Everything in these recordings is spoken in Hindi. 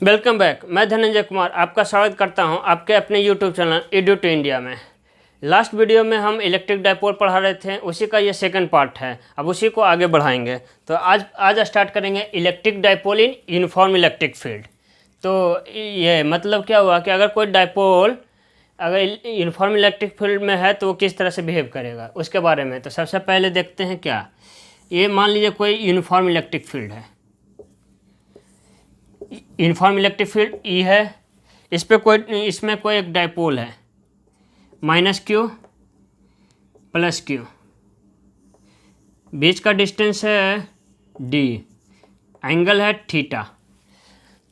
Welcome back. मैं धनंजय कुमार आपका स्वागत करता हूं आपके अपने YouTube channel Edu to India में। लास्ट वीडियो में हम इलेक्ट्रिक डाइपोल पढ़ा रहे थे, उसी का ये सेकंड पार्ट है। अब उसी को आगे बढ़ाएंगे। तो आज स्टार्ट करेंगे electric dipole in uniform electric field. तो ये मतलब क्या हुआ कि अगर कोई डाइपोल अगर यूनिफॉर्म इलेक्ट्रिक फील्ड में है तो वो किस तरह से बिहेव करेगा उसके बारे में। तो सबसे पहले देखते हैं क्या, ये मान लीजिए कोई यूनिफॉर्म इलेक्ट्रिक फील्ड है, यूनिफॉर्म इलेक्ट्रिक फील्ड ई है, इसमें कोई एक डाइपोल है माइनस क्यू प्लस क्यू, बीच का डिस्टेंस है डी, एंगल है थीटा।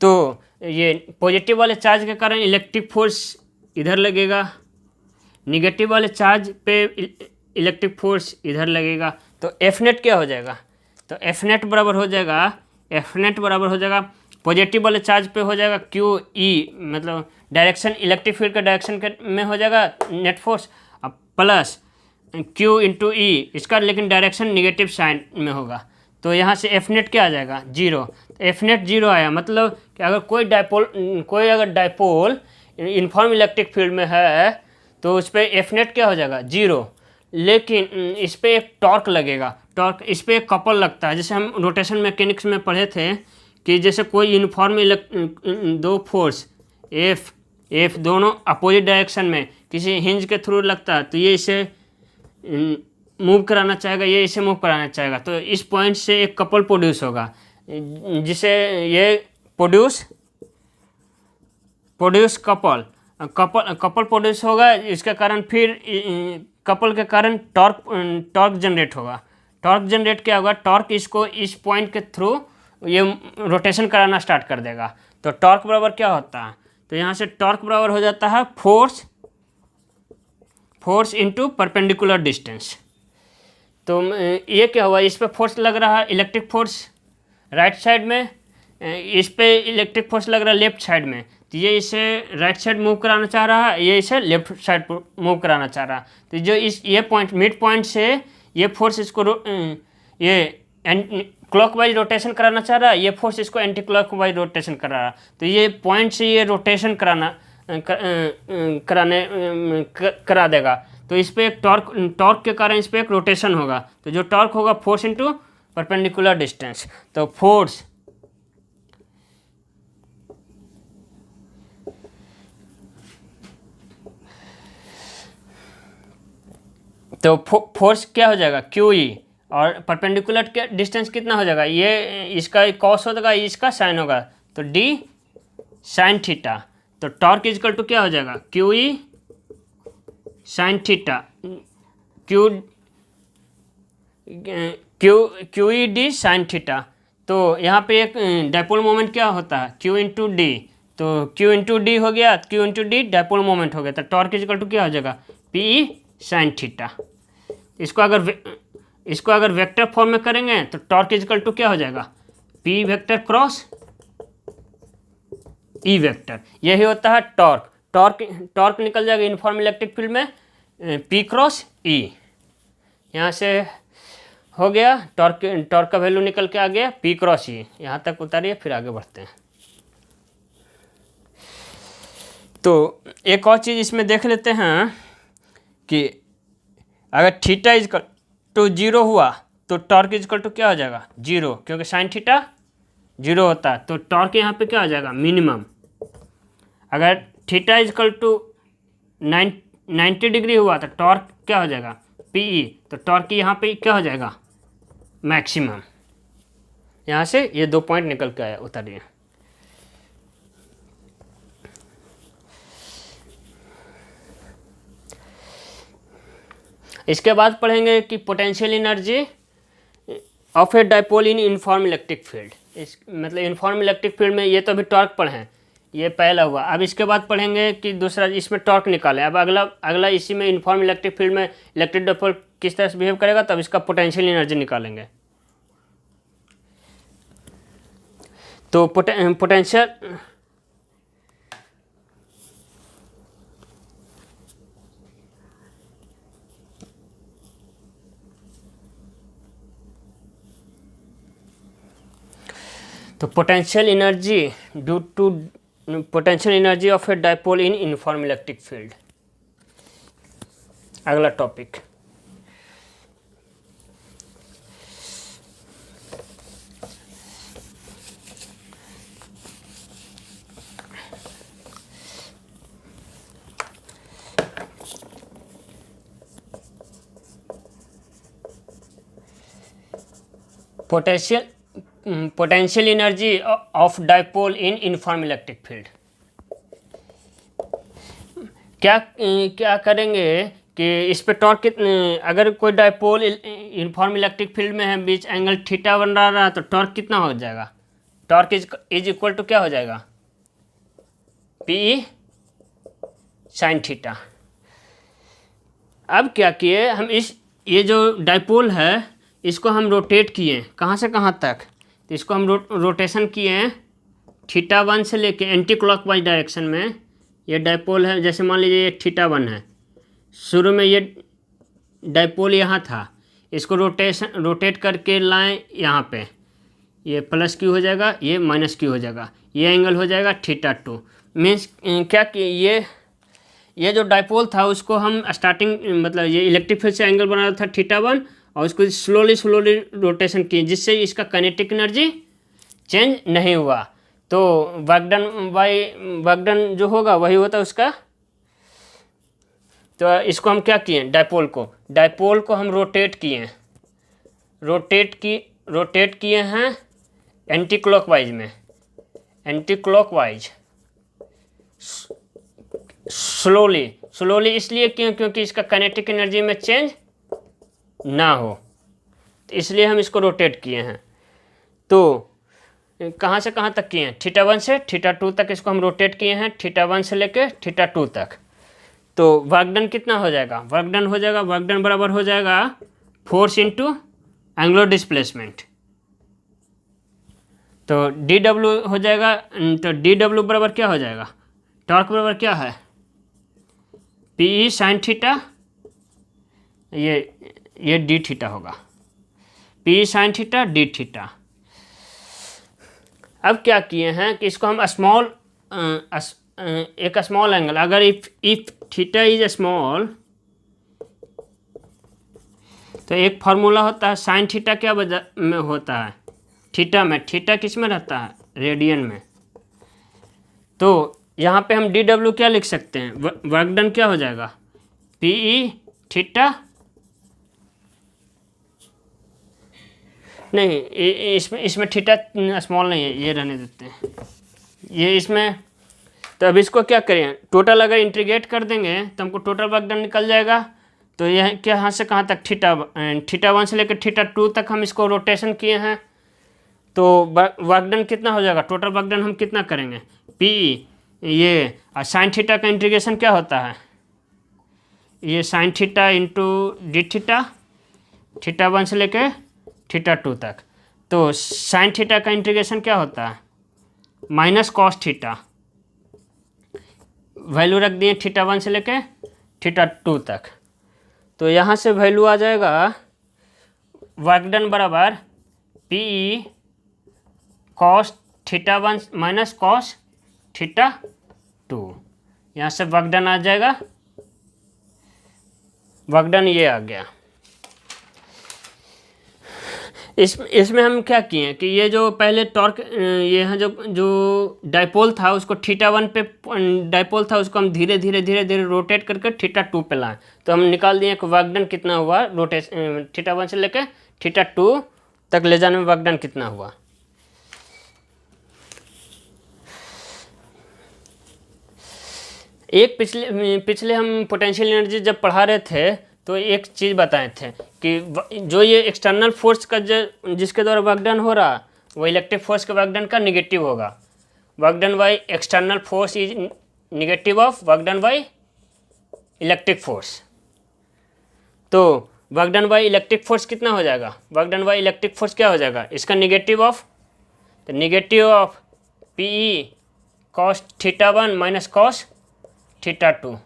तो ये पॉजिटिव वाले चार्ज के कारण इलेक्ट्रिक फोर्स इधर लगेगा, निगेटिव वाले चार्ज पे इलेक्ट्रिक फोर्स इधर लगेगा। तो एफ नेट क्या हो जाएगा, तो एफ नेट बराबर हो जाएगा पॉजिटिव वाले चार्ज पे हो जाएगा क्यू ई, मतलब डायरेक्शन इलेक्ट्रिक फील्ड का डायरेक्शन में हो जाएगा नेट फोर्स, अब प्लस क्यू इंटू ई इसका लेकिन डायरेक्शन निगेटिव साइन में होगा। तो यहाँ से एफ नेट क्या आ जाएगा, जीरो। एफ नेट जीरो आया, मतलब कि अगर कोई अगर डाइपोल यूनिफॉर्म इलेक्ट्रिक फील्ड में है तो उस पर एफ नेट क्या हो जाएगा, जीरो। लेकिन इस पर एक टॉर्क लगेगा, टॉर्क इस पर एक कपल लगता है, जैसे हम रोटेशन मैकेनिक्स में पढ़े थे कि जैसे कोई यूनिफॉर्म दो फोर्स एफ दोनों अपोजिट डायरेक्शन में किसी हिंज के थ्रू लगता है तो ये इसे मूव कराना चाहेगा, ये इसे मूव कराना चाहेगा। तो इस पॉइंट से एक कपल प्रोड्यूस होगा, जिसे ये प्रोड्यूस कपल प्रोड्यूस होगा। इसके कारण फिर कपल के कारण टॉर्क जनरेट होगा। टॉर्क जनरेट क्या होगा, टॉर्क इसको इस पॉइंट के थ्रू ये रोटेशन कराना स्टार्ट कर देगा। तो टॉर्क बराबर क्या होता है, तो यहाँ से टॉर्क बराबर हो जाता है फोर्स इनटू परपेंडिकुलर डिस्टेंस। तो ये क्या हुआ, इस पे फोर्स लग रहा है इलेक्ट्रिक फोर्स राइट साइड में, इस पे इलेक्ट्रिक फोर्स लग रहा है लेफ्ट साइड में। तो ये इसे राइट साइड मूव कराना चाह रहा है, ये इसे लेफ्ट साइड मूव कराना चाह रहा है। तो जो ये पॉइंट मिड पॉइंट से ये फोर्स इसको ये क्लॉकवाइज रोटेशन कराना चाह रहा है, ये फोर्स इसको एंटी क्लॉकवाइज रोटेशन करा रहा है। तो ये पॉइंट से ये रोटेशन करा देगा। तो इस पर एक टॉर्क के कारण इस पर एक रोटेशन होगा। तो जो टॉर्क होगा फोर्स इनटू परपेंडिकुलर डिस्टेंस। तो फोर्स क्या हो जाएगा, क्यू ई, और परपेंडिकुलर के डिस्टेंस कितना हो जाएगा, ये इसका कॉस हो जाएगा, इसका साइन होगा, तो डी साइन थीटा। तो टॉर्क इजकल टू क्या हो जाएगा, क्यू ई sine theta, Q E D sine theta. तो यहाँ पे एक डाइपोल मोमेंट क्या होता है, क्यू इंटू डी। तो क्यू इंटू डी हो गया, Q into D dipole moment हो गया। तो टॉर्क इजकल टू क्या हो जाएगा, पी ई साइन थीटा। इसको अगर वेक्टर फॉर्म में करेंगे तो टॉर्क इजकल टू क्या हो जाएगा, P vector cross E vector. यही होता है टॉर्क निकल जाएगा यूनिफॉर्म इलेक्ट्रिक फील्ड में पी क्रॉस ई। यहाँ से हो गया टॉर्क का वैल्यू निकल के आ गया पी क्रॉस ई। यहाँ तक उतारिए फिर आगे बढ़ते हैं। तो एक और चीज़ इसमें देख लेते हैं कि अगर थीटा इजकल टू जीरो हुआ तो टॉर्क इजकल टू क्या हो जाएगा, जीरो, क्योंकि साइन थीटा जीरो होता है। तो टॉर्क यहाँ पे क्या हो जाएगा, मिनिमम। अगर थीटा इजकल टू 90 डिग्री हुआ तो टॉर्क क्या हो जाएगा, पीई। तो टॉर्क यहाँ पे क्या हो जाएगा, मैक्सिमम। यहाँ से ये दो पॉइंट निकल के आया, उतारिए। इसके बाद पढ़ेंगे कि potential energy of a dipole in uniform electric field. मतलब यूनिफॉर्म इलेक्ट्रिक फील्ड में ये तो अभी टॉर्क पढ़ें, ये पहला हुआ। अब इसके बाद पढ़ेंगे कि दूसरा इसमें टॉर्क निकालें। अब अगला इसी में यूनिफॉर्म इलेक्ट्रिक फील्ड में इलेक्ट्रिक डाइपोल किस तरह से बिहेव करेगा, तब इसका पोटेंशियल एनर्जी निकालेंगे। तो पोटेंशियल तो potential energy due to potential energy of a dipole in uniform electric field. अगला topic, potential energy of dipole in uniform electric field. क्या करेंगे कि इस पे टॉर्क कितने, अगर कोई डाइपोल यूनिफॉर्म इलेक्ट्रिक फील्ड में है, बीच एंगल थीटा बन रहा है, तो टॉर्क कितना हो जाएगा? टॉर्क इज इक्वल टू क्या हो जाएगा? P sine theta. अब क्या किए हम, ये जो डाइपोल है इसको हम रोटेट किए, कहाँ से कहाँ तक? तो इसको हम रोटेशन किए थीटा 1 से लेके एंटी क्लॉकवाइज डायरेक्शन में। ये डाइपोल है, जैसे मान लीजिए ये थीटा 1 है, शुरू में ये डाइपोल यहाँ था, इसको रोटेट करके लाएं यहाँ पे, ये प्लस क्यू हो जाएगा, ये माइनस क्यू हो जाएगा, ये एंगल हो जाएगा थीटा 2। मीन्स क्या कि ये जो डाइपोल था उसको हम स्टार्टिंग मतलब ये इलेक्ट्रिक फील्ड से एंगल बना रहा था थीटा 1, और उसको स्लोली रोटेशन किए, जिससे इसका काइनेटिक एनर्जी चेंज नहीं हुआ। तो वर्क डन जो होगा वही होता है उसका। तो इसको हम क्या किए, डाइपोल को हम रोटेट किए हैं एंटी क्लॉकवाइज में, एंटी क्लॉकवाइज स्लोली इसलिए क्योंकि इसका काइनेटिक एनर्जी में चेंज ना हो, तो इसलिए हम इसको रोटेट किए हैं। तो कहाँ से कहाँ तक किए हैं? थीटा 1 से थीटा 2 तक इसको हम रोटेट किए हैं, थीटा 1 से लेके थीटा 2 तक। तो वर्क डन कितना हो जाएगा? वर्क डन बराबर हो जाएगा फोर्स इंटू एंगुलर डिस्प्लेसमेंट। तो डी डब्ल्यू हो जाएगा, तो डी डब्ल्यू बराबर क्या हो जाएगा? टॉर्क बराबर क्या है? पी ई साइन थीटा, ये डी थीटा होगा, P sine theta D theta. अब क्या किए हैं कि इसको हम एक स्मॉल एंगल, अगर इफ थीटा इज स्मॉल, तो एक फार्मूला होता है साइन थीटा क्या में होता है? थीटा किस में रहता है? रेडियन में। तो यहाँ पे हम डी डब्ल्यू क्या लिख सकते हैं? वर्क डन क्या हो जाएगा? पी ई थीटा, नहीं इसमें थीटा स्मॉल नहीं है, ये रहने देते हैं, ये इसमें। तो अब इसको क्या करें, टोटल अगर इंटीग्रेट कर देंगे तो हमको टोटल वर्क डन निकल जाएगा। तो यह क्या, यहाँ से कहाँ तक? थीटा 1 से लेकर थीटा 2 तक हम इसको रोटेशन किए हैं। तो वर्क डन कितना हो जाएगा? टोटल वर्क डन हम कितना करेंगे? पी ये साइन थीटा का इंटीग्रेशन क्या होता है? ये sine theta into D theta 1 से लेके थीटा 2 तक। तो साइन थीटा का इंटीग्रेशन क्या होता है? माइनस कॉस थीटा, वैल्यू रख दिए थीटा 1 से लेके थीटा 2 तक। तो यहाँ से वैल्यू आ जाएगा वर्क डन बराबर P E cos theta 1 minus cos theta 2। यहाँ से वर्क डन आ जाएगा, वर्क डन ये आ गया। इसमें हम क्या किए कि ये जो पहले टॉर्क, ये है जो डाइपोल था उसको थीटा 1 पे डाइपोल था, उसको हम धीरे धीरे रोटेट करके थीटा 2 पे लाएं। तो हम निकाल दिए कि वर्क डन कितना हुआ रोटेशन, थीटा 1 से लेकर थीटा 2 तक ले जाने में वर्क डन कितना हुआ। एक पिछले हम पोटेंशियल एनर्जी जब पढ़ा रहे थे तो एक चीज़ बताए थे कि जो ये एक्सटर्नल फोर्स का जिसके द्वारा वर्क डन हो रहा, वो इलेक्ट्रिक फोर्स के वर्क डन का निगेटिव होगा। Work done by external force is negative of work done by electric force. तो work done by electric force कितना हो जाएगा? Work done by electric force क्या हो जाएगा? इसका निगेटिव ऑफ, तो negative of P E cos theta 1 minus cos theta 2।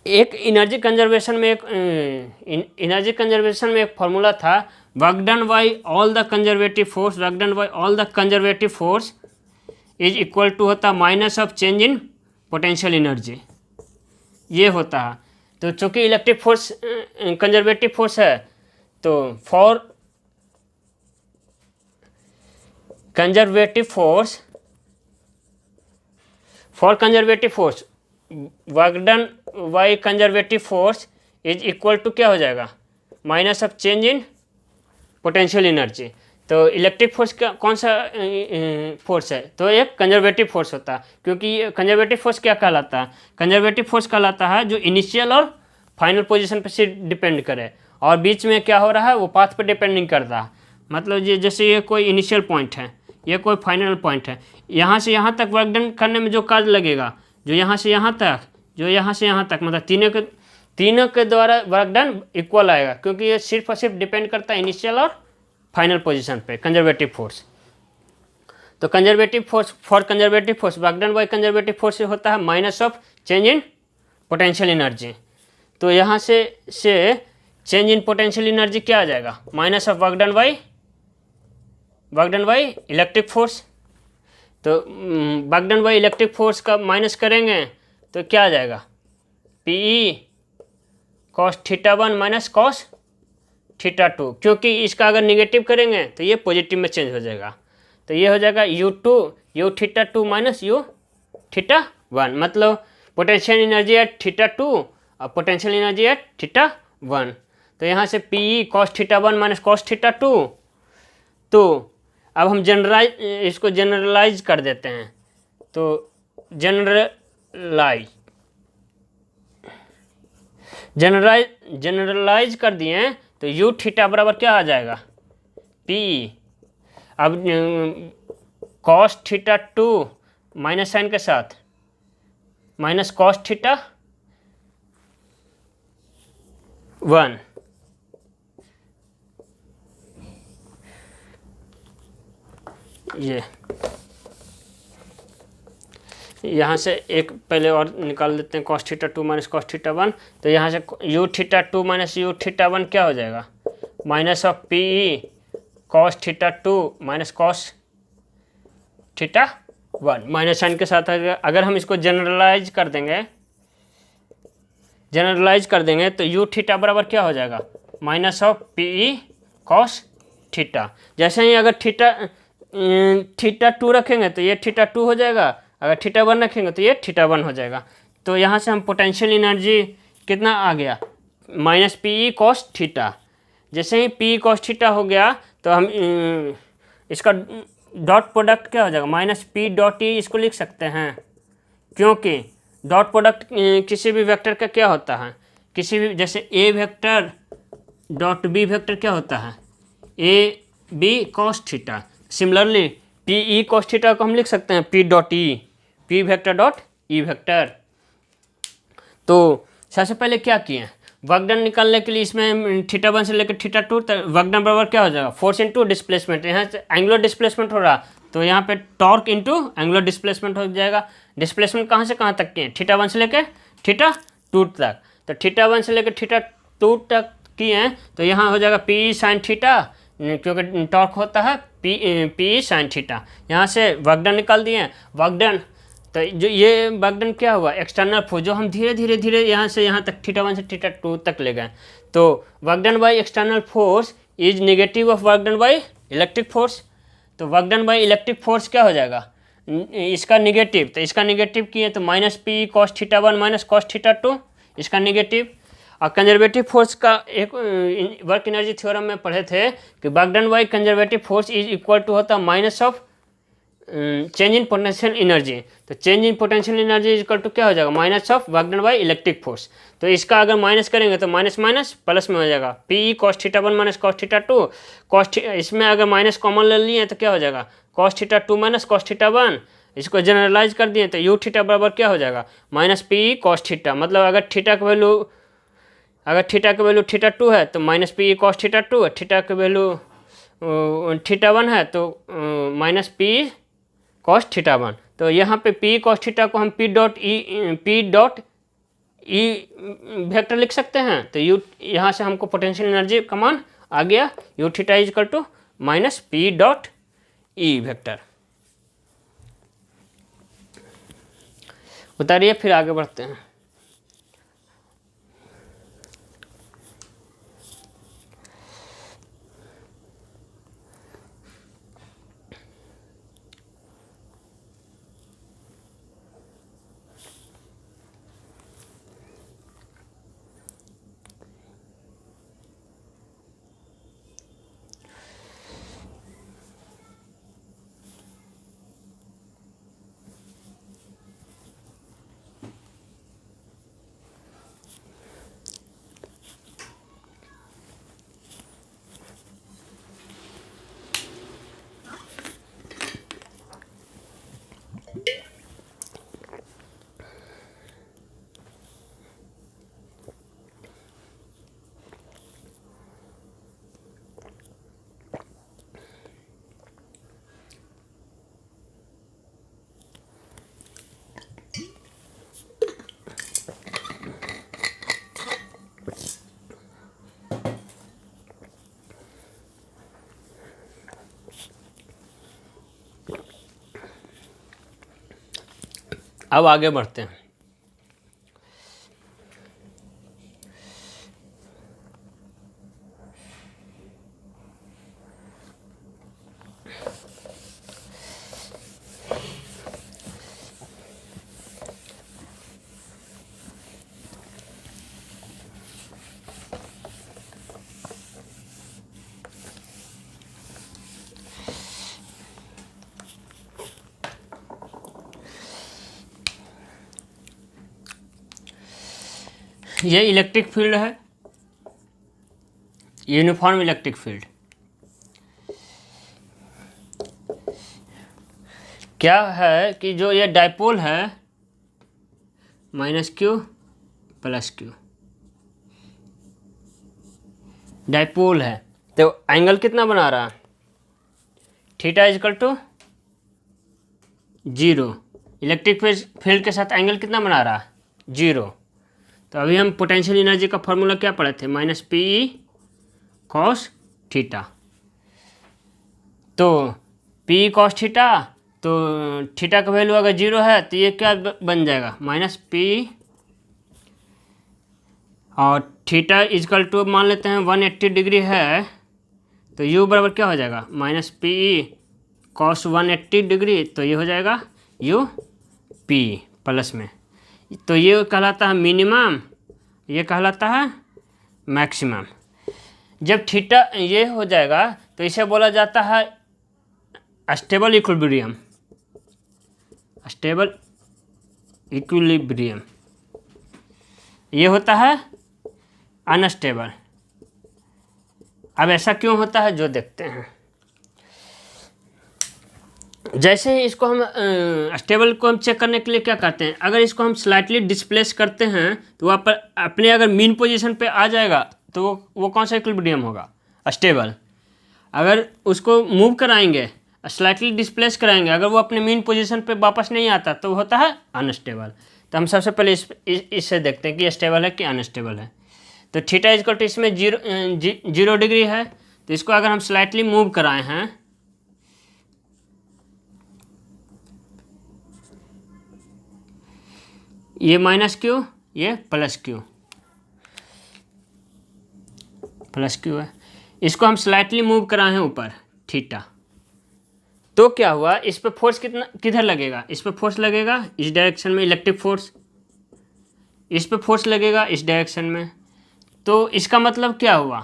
एक एनर्जी कंजर्वेशन में एक फार्मूला था, work done by all the conservative force, work done by all the conservative force is equal to होता minus of change in potential energy, ये होता है। तो चूँकि इलेक्ट्रिक फोर्स कंजर्वेटिव फोर्स है, तो for conservative force work done by conservative force is equal to क्या हो जाएगा, minus of change in potential energy. तो इलेक्ट्रिक फोर्स का कौन सा फोर्स है, तो एक कंजर्वेटिव फोर्स होता है, क्योंकि कंजर्वेटिव फोर्स क्या कहलाता है, कंजर्वेटिव फोर्स कहलाता है जो इनिशियल और फाइनल पोजीशन पर सिर्फ डिपेंड करे, और बीच में क्या हो रहा है वो पाथ पर डिपेंड नहीं करता। मतलब ये जैसे ये कोई इनिशियल पॉइंट है, ये कोई फाइनल पॉइंट है, यहाँ से यहाँ तक वर्क डन करने में जो कार्य लगेगा, जो यहाँ से यहाँ तक, जो यहाँ से यहाँ तक, मतलब तीनों के द्वारा वर्क डन इक्वल आएगा, क्योंकि ये सिर्फ और सिर्फ डिपेंड करता है इनिशियल और फाइनल पोजीशन पे कंजर्वेटिव फोर्स। तो conservative force for conservative force work done by conservative force होता है minus of change in potential energy. तो यहाँ से चेंज इन पोटेंशियल एनर्जी क्या आ जाएगा, minus of work done by electric force. तो work done by electric force का माइनस करेंगे तो क्या आ जाएगा, P E cos theta 1 minus cos theta 2, क्योंकि इसका अगर निगेटिव करेंगे तो ये पॉजिटिव में चेंज हो जाएगा। तो ये हो जाएगा you theta 2 minus U theta 1, मतलब पोटेंशियल एनर्जी एट थीटा 2 और पोटेंशियल एनर्जी एट थीटा 1। तो यहाँ से P cos theta 1 minus cos theta 2। तो अब हम इसको जनरलाइज कर देते हैं। तो जनरलाइज कर दिए हैं, तो यू थीटा बराबर क्या आ जाएगा, पी। अब कॉस थीटा 2 माइनस साइन के साथ माइनस कॉस थीटा 1, ये यहाँ से एक पहले और निकाल देते हैं, cos theta 2 minus cos theta 1। तो यहाँ से U theta 2 minus U theta 1 क्या हो जाएगा, minus of P E cos theta 2 minus cos theta 1, minus sign के साथ। अगर हम इसको जनरलाइज कर देंगे तो यू थीटा बराबर क्या हो जाएगा, minus of P E cos theta. जैसे ही अगर थीटा 2 रखेंगे तो ये थीटा 2 हो जाएगा, अगर थीटा 1 रखेंगे तो ये थीटा 1 हो जाएगा। तो यहाँ से हम पोटेंशियल एनर्जी कितना आ गया, minus P E cos theta. जैसे ही पी कॉस थीटा हो गया तो हम इसका डॉट प्रोडक्ट क्या हो जाएगा, माइनस पी डॉट ई, इसको लिख सकते हैं, क्योंकि डॉट प्रोडक्ट किसी भी वेक्टर का क्या होता है, किसी भी जैसे A vector dot B vector क्या होता है, A B cos theta. Similarly P E cos theta को हम लिख सकते हैं P dot E, P vector dot E vector. तो सबसे पहले क्या किए, वर्क डन निकालने के लिए इसमें थीटा 1 से लेकर थीटा 2 तक वर्क डन बराबर क्या हो जाएगा, फोर्स इंटू डिस्प्लेसमेंट। यहाँ से एंगुलर डिस्प्लेसमेंट हो रहा, तो यहाँ पे टॉर्क इंटू एंगुलर डिस्प्लेसमेंट हो जाएगा। डिस्प्लेसमेंट कहाँ से कहाँ तक किए, थीटा 1 से लेकर थीटा 2 तक। तो थीटा 1 से लेकर थीटा 2 तक किए हैं, तो यहाँ हो जाएगा पी साइन थीटा, क्योंकि टॉर्क होता है पी साइन थीटा। यहाँ से वर्क डन निकाल दिए हैं। वर्क डन, तो जो ये वर्क डन क्या हुआ, एक्सटर्नल फोर्स, जो हम धीरे धीरे यहाँ से यहाँ तक थीटा 1 से थीटा 2 तक ले गए। तो work done by external force is negative of work done by electric force. तो work done by electric force क्या हो जाएगा, इसका निगेटिव, तो इसका निगेटिव किए तो minus P cos theta 1 minus cos theta 2, इसका निगेटिव। और कंजर्वेटिव फोर्स का एक वर्क एनर्जी थ्योरम में पढ़े थे कि work done by conservative force is equal to होता है minus of change in potential energy. तो change in potential energy is equal to क्या हो जाएगा, minus of work done by electric force. तो इसका अगर माइनस करेंगे तो माइनस माइनस प्लस में हो जाएगा, P cos theta 1 minus cos theta 2, इसमें अगर माइनस कॉमन ले लिए तो क्या हो जाएगा, cos theta 2 minus cos theta 1। इसको जनरलाइज कर दिए तो यू थीटा बराबर क्या हो जाएगा, माइनस पी कॉस थीटा। मतलब अगर थीटा का वैल्यू थीटा 2 है तो माइनस पी कॉस थीटा 2 है, थीटा का वैल्यू थीटा 1 है तो माइनस पी कॉस थीटा 1। तो यहाँ पे पी कॉस थीटा को हम पी डॉट ई वेक्टर लिख सकते हैं। तो यू यहाँ से हमको पोटेंशियल एनर्जी का मान आ गया U theta is equal to minus P dot E vector. उतारिए फिर आगे बढ़ते हैं। अब आगे बढ़ते हैं। ये इलेक्ट्रिक फील्ड है, यूनिफॉर्म इलेक्ट्रिक फील्ड। क्या है कि जो ये डाइपोल है minus Q plus Q, dipole है तो एंगल कितना बना रहा है, theta is equal to 0। Electric field के साथ एंगल कितना बना रहा है, 0। तो अभी हम पोटेंशियल एनर्जी का फॉर्मूला क्या पढ़े थे, minus P E cos theta. तो पी कॉस थीटा, तो थीटा का वैल्यू अगर 0 है तो ये क्या बन जाएगा, माइनस पी, और थीटा इजकल टू मान लेते हैं 180 डिग्री है, तो यू बराबर क्या हो जाएगा, minus P E cos 180 degree, तो ये हो जाएगा यू पी प्लस में। तो ये कहलाता है मिनिमम, ये कहलाता है मैक्सिमम। जब थीटा ये हो जाएगा तो इसे बोला जाता है स्टेबल इक्विलिब्रियम, स्टेबल इक्विलिब्रियम। ये होता है अनस्टेबल। अब ऐसा क्यों होता है जो देखते हैं। जैसे ही इसको हम स्टेबल को हम चेक करने के लिए क्या करते हैं, अगर इसको हम स्लाइटली डिस्प्लेस करते हैं तो वहाँ पर अपने अगर मीन पोजीशन पे आ जाएगा तो वो कौन सा इक्विलिब्रियम होगा, स्टेबल। अगर उसको मूव कराएंगे, स्लाइटली डिस्प्लेस कराएंगे, अगर वो अपने मीन पोजीशन पे वापस नहीं आता तो वो होता है अनस्टेबल। तो हम सबसे पहले इससे देखते हैं कि स्टेबल है कि अनस्टेबल है। तो थीटा इजकल टू इसमें 0 डिग्री है, तो इसको अगर हम स्लाइटली मूव कराए हैं, ये माइनस क्यू, ये प्लस क्यू, प्लस क्यू है, इसको हम स्लाइटली मूव कराए हैं ऊपर थीटा, तो क्या हुआ, इस पे फोर्स कितना किधर लगेगा, इस पे फोर्स लगेगा इस डायरेक्शन में, इलेक्ट्रिक फोर्स, इस पे फोर्स लगेगा इस डायरेक्शन में। तो इसका मतलब क्या हुआ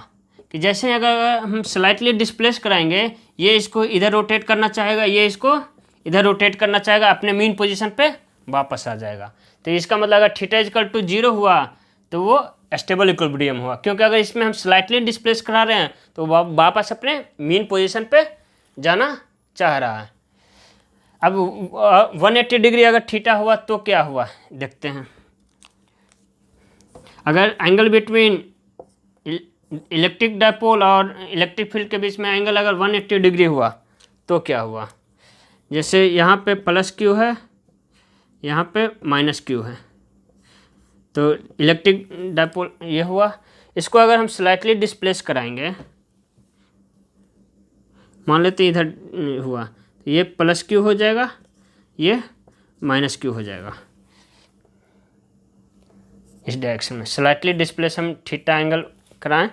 कि जैसे अगर हम स्लाइटली डिस्प्लेस कराएंगे, ये इसको इधर रोटेट करना चाहेगा, ये इसको इधर रोटेट करना चाहेगा, अपने मीन पोजीशन पे वापस आ जाएगा। तो इसका मतलब अगर थीटा इजकल टू 0 हुआ तो वो स्टेबल इक्विलिब्रियम हुआ, क्योंकि अगर इसमें हम स्लाइटली डिस्प्लेस करा रहे हैं तो वापस अपने मीन पोजीशन पे जाना चाह रहा है। अब 180 डिग्री अगर थीटा हुआ तो क्या हुआ देखते हैं। अगर एंगल बिटवीन इलेक्ट्रिक डाइपोल और इलेक्ट्रिक फील्ड के बीच में एंगल अगर 180 डिग्री हुआ तो क्या हुआ, जैसे यहाँ पे प्लस क्यू है, यहाँ पे माइनस क्यू है, तो इलेक्ट्रिक डाइपोल ये हुआ। इसको अगर हम स्लाइटली डिस्प्लेस कराएंगे मान लेते इधर हुआ तो ये प्लस क्यू हो जाएगा, ये माइनस क्यू हो जाएगा। इस डायरेक्शन में स्लाइटली डिस्प्लेस हम थीटा एंगल कराएं,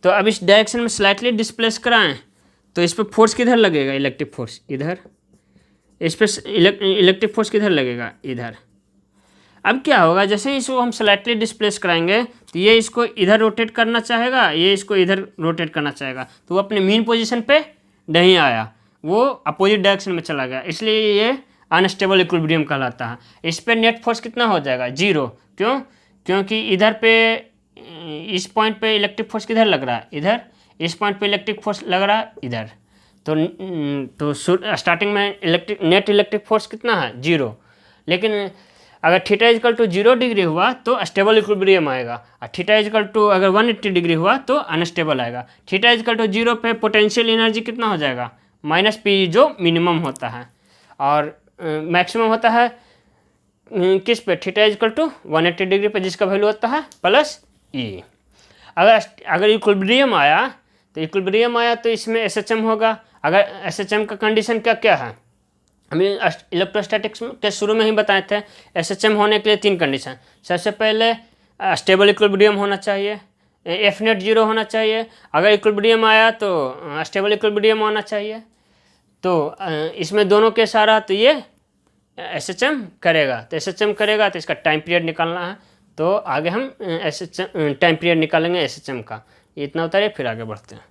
तो अब इस डायरेक्शन में स्लाइटली डिस्प्लेस कराएं तो इस पर फोर्स किधर लगेगा, इलेक्ट्रिक फोर्स इधर, इस पर इलेक्ट्रिक फोर्स किधर लगेगा, इधर। अब क्या होगा, जैसे ही इसको हम स्लाइटली डिस्प्लेस कराएंगे तो ये इसको इधर रोटेट करना चाहेगा, ये इसको इधर रोटेट करना चाहेगा, तो वो अपने मीन पोजीशन पे नहीं आया, वो अपोजिट डायरेक्शन में चला गया, इसलिए ये अनस्टेबल इक्विलिब्रियम कहलाता है। इस पर नेट फोर्स कितना हो जाएगा, 0। क्यों? क्योंकि इधर पे इस पॉइंट पे इलेक्ट्रिक फोर्स किधर लग रहा है, इधर। इस पॉइंट पे इलेक्ट्रिक फोर्स लग रहा है इधर। तो स्टार्टिंग में नेट इलेक्ट्रिक फोर्स कितना है, 0। लेकिन अगर थीटा इजकल टू 0 डिग्री हुआ तो स्टेबल इक्विलिब्रियम आएगा, और थीटा इजकल टू अगर 180 डिग्री हुआ तो अनस्टेबल आएगा। थीटा इजकल टू 0 पे पोटेंशियल एनर्जी कितना हो जाएगा, माइनस पी, जो मिनिमम होता है, और मैक्सिमम होता है किस पे, थीटा इजकल टू 180 डिग्री पे, जिसका वैल्यू होता है प्लस ई। अगर इक्विलिब्रियम आया तो इसमें एसएचएम होगा। अगर एसएचएम का कंडीशन क्या क्या है, हमें इलेक्ट्रोस्टैटिक्स के शुरू में ही बताए थे। एसएचएम होने के लिए 3 कंडीशन, सबसे पहले स्टेबल इक्विलिब्रियम होना चाहिए, एफ नेट 0 होना चाहिए, अगर इक्विलिब्रियम आया तो स्टेबल इक्विलिब्रियम होना चाहिए। तो इसमें दोनों के सारा तो ये एसएचएम करेगा, तो एसएचएम करेगा तो इसका टाइम पीरियड निकालना है, तो आगे हम एसएचएम टाइम पीरियड निकालेंगे एसएचएम का। इतना उतारिए, फिर आगे बढ़ते हैं।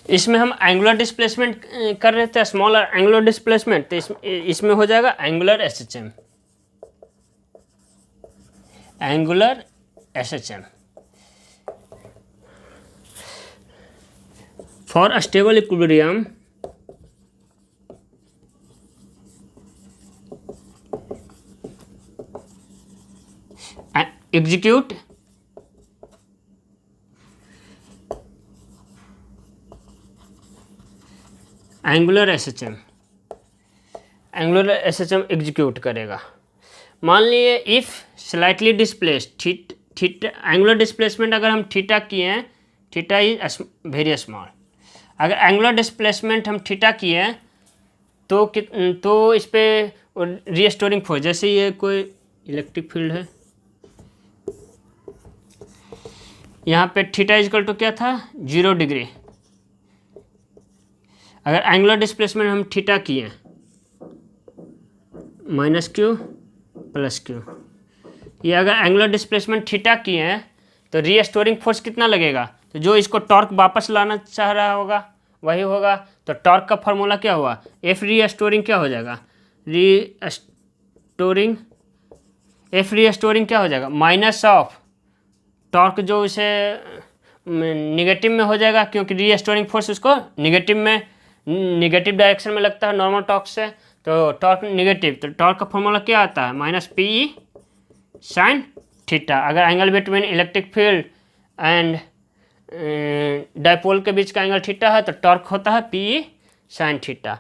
इसमें हम एंगुलर डिस्प्लेसमेंट कर रहे थे, स्मॉल एंगुलर डिस्प्लेसमेंट, तो इसमें हो जाएगा angular SHM, angular SHM for stable equilibrium execute angular SHM execute करेगा। मान लिए if slightly displaced angular displacement अगर हम थीटा किए हैं, थीटा इज वेरी स्मॉल, अगर एंगुलर डिस्प्लेसमेंट हम थीटा किए हैं तो इस पर रीस्टोरिंग फोर्स, जैसे ये कोई इलेक्ट्रिक फील्ड है, यहाँ पे थीटा इजकल टू क्या था, 0 डिग्री। अगर एंगुलर डिस्प्लेसमेंट हम थीटा किए माइनस क्यू प्लस क्यू, ये अगर एंगुलर डिस्प्लेसमेंट थीटा किए हैं तो रीस्टोरिंग फोर्स कितना लगेगा, तो जो इसको टॉर्क वापस लाना चाह रहा होगा वही होगा। तो टॉर्क का फार्मूला क्या हुआ, एफ रीस्टोरिंग क्या हो जाएगा, एफ रीस्टोरिंग क्या हो जाएगा, माइनस ऑफ टॉर्क, जो इसे निगेटिव में हो जाएगा, क्योंकि रीस्टोरिंग फोर्स उसको निगेटिव डायरेक्शन में लगता है नॉर्मल टॉर्क से, तो टॉर्क निगेटिव, तो टॉर्क का फॉर्मूला क्या आता है, minus P E sine theta. अगर angle between electric field and dipole के बीच का एंगल थीटा है तो टॉर्क होता है पी ई साइन थीटा।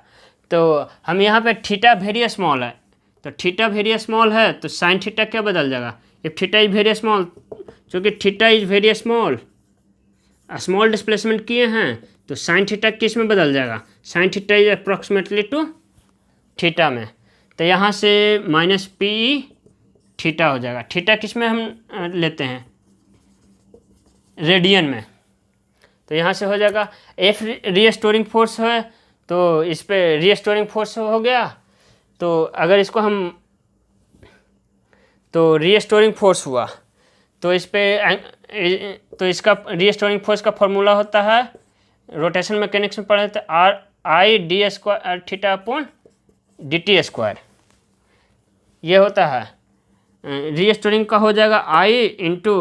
तो हम यहाँ पे थीटा वेरी स्मॉल है, तो थीटा वेरी स्मॉल है तो साइन थीटा क्या बदल जाएगा, if theta is very small, क्योंकि theta is very small displacement किए हैं तो साइन थीटा किस में बदल जाएगा, sine theta is approximately to theta में, तो यहाँ से माइनस पी ई थीटा हो जाएगा। थीटा किस में हम लेते हैं, रेडियन में, तो यहाँ से हो जाएगा एफ रीस्टोरिंग फोर्स है, तो इस पे रीस्टोरिंग फोर्स हो गया। तो अगर इसको हम, तो रीस्टोरिंग फोर्स हुआ तो इस पे, तो इसका रीस्टोरिंग फोर्स का फॉर्मूला होता है, रोटेशन मैकेनिक्स में पढ़े थे, are I D square theta upon D T square, ये होता है। रीस्टोरिंग का हो जाएगा आई इंटू,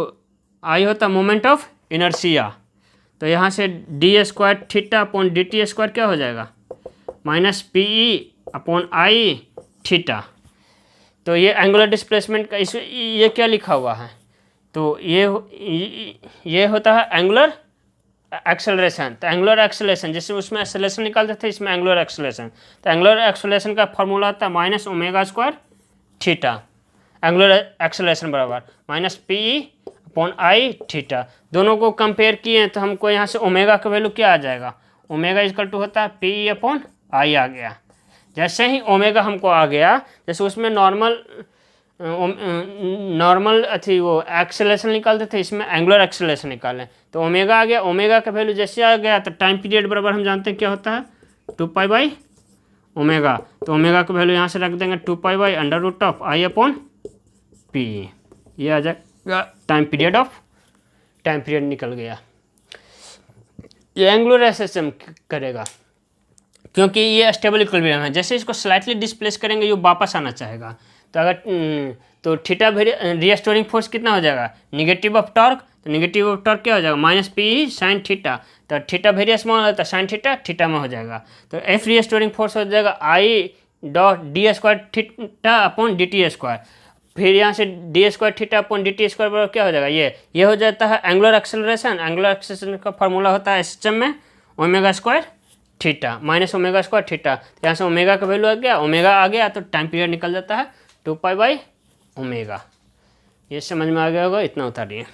आई होता है मोमेंट ऑफ इनर्शिया, तो यहाँ से D square theta upon D T square क्या हो जाएगा, minus P E upon I theta. तो ये एंगुलर डिस्प्लेसमेंट का इस ये क्या लिखा हुआ है, तो ये होता है एंगुलर एक्सेलरेशन। तो एंगुलर एक्सेलरेशन जैसे उसमें एक्सेलरेशन निकालते थे, इसमें एंगुलर एक्सेलरेशन, तो एंगुलर एक्सेलरेशन का फॉर्मूला होता है minus omega square theta. Angular acceleration बराबर minus P E upon I theta. दोनों को कंपेयर किए तो हमको यहाँ से ओमेगा का वैल्यू क्या आ जाएगा, ओमेगा इक्वल टू होता है पी ई अपॉन आई आ गया। जैसे ही ओमेगा हमको आ गया, जैसे उसमें नॉर्मल अथी वो एक्सेलरेशन निकालते थे, इसमें एंगुलर एक्सेलरेशन निकालें तो ओमेगा आ गया। ओमेगा का वैल्यू जैसे आ गया तो टाइम पीरियड बराबर हम जानते हैं क्या होता है 2π/ओमेगा। तो ओमेगा का वैल्यू यहाँ से रख देंगे 2π/√आई अपॉन पी। ये आ जाएगा टाइम पीरियड निकल गया। ये एंगुलर एक्सेलरेशन करेगा क्योंकि ये स्टेबल इक्विलिब्रियम है। जैसे इसको स्लाइटली डिस्प्लेस करेंगे ये वापस आना चाहेगा, तो अगर तो थीटा रीस्टोरिंग फोर्स कितना हो जाएगा, निगेटिव ऑफ टॉर्क। तो निगेटिव ऑफ टॉर्क क्या हो जाएगा, minus P E sine theta. तो थीटा वेरी स्मॉल होता है, साइन थीटा में हो जाएगा। तो एफ रीस्टोरिंग फोर्स हो जाएगा I dot D square theta upon D T square. फिर यहाँ से D square theta upon D T square बराबर क्या हो जाएगा, ये हो जाता है एंगुलर एक्सेलरेशन। एंगुलर एक्सेलरेशन का फॉर्मूला होता है सिस्टम में omega square theta minus omega square theta. तो यहाँ से ओमेगा का वैल्यू आ गया, ओमेगा आ गया तो टाइम पीरियड निकल जाता है 2π/ओमेगा। ये समझ में आ गया होगा, इतना उतारिए।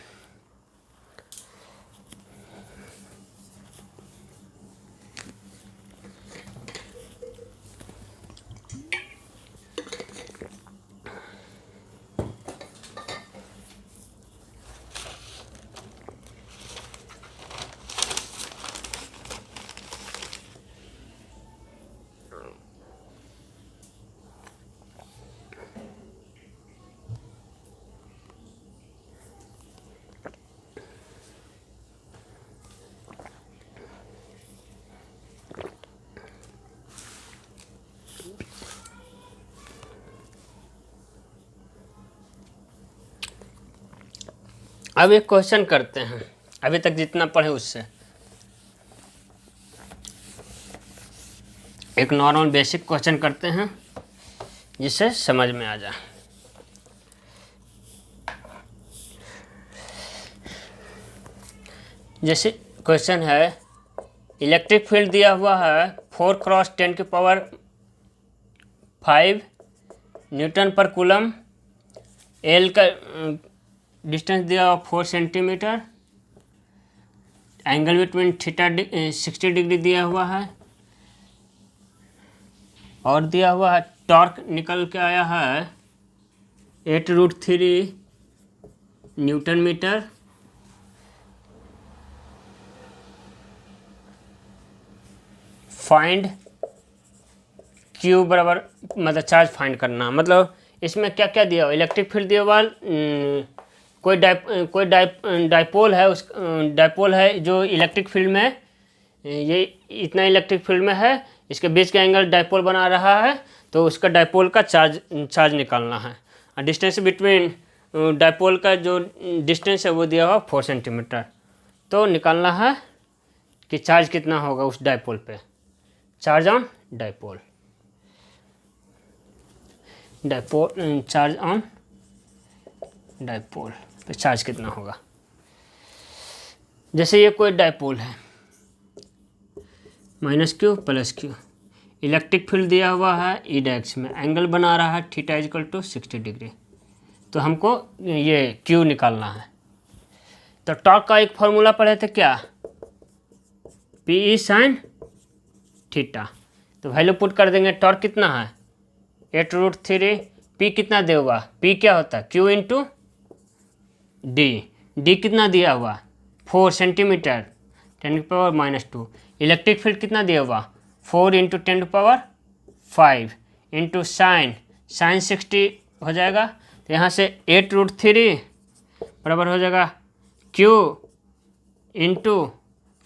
अब एक क्वेश्चन करते हैं, अभी तक जितना पढ़े उससे एक नॉर्मल बेसिक क्वेश्चन करते हैं जिससे समझ में आ जाए। जैसे क्वेश्चन है इलेक्ट्रिक फील्ड दिया हुआ है 4×10⁵ न्यूटन पर कूलम, एल का डिस्टेंस दिया हुआ 4 centimetre, angle between theta 60 degree दिया हुआ है, और दिया हुआ है टॉर्क निकल के आया है 8√3 न्यूटन मीटर। फाइंड क्यू बराबर मतलब चार्ज फाइंड करना, मतलब इसमें क्या क्या दिया हुआ, इलेक्ट्रिक फील्ड दिया हुआ, कोई डाइपोल है, उस डाइपोल है जो इलेक्ट्रिक फील्ड में, ये इतना इलेक्ट्रिक फील्ड में है, इसके बीच का एंगल डाइपोल बना रहा है, तो उसका डाइपोल का चार्ज निकालना है। डिस्टेंस बिटवीन डाइपोल का जो डिस्टेंस है वो दिया हुआ 4 सेंटीमीटर। तो निकालना है कि चार्ज कितना होगा उस डाइपोल पे, charge on dipole, charge on dipole पे चार्ज कितना होगा। जैसे ये कोई डाइपोल है -q + q, इलेक्ट्रिक फील्ड दिया हुआ है ई डायरेक्शन में, एंगल बना रहा है थीटा = 60 डिग्री। तो हमको ये q निकालना है। तो टॉर्क का एक फॉर्मूला पढ़े थे क्या, Pe sin थीटा। तो वैल्यू पुट कर देंगे, टॉर्क कितना है 8√3, P कितना दे हुआ, P क्या होता है Q × D कितना दिया हुआ 4 सेंटीमीटर 10⁻⁻²। इलेक्ट्रिक फील्ड कितना दिया हुआ 4 × 10⁵ इंटू साइन 60 हो जाएगा। तो यहाँ से 8√3 बराबर हो जाएगा Q ×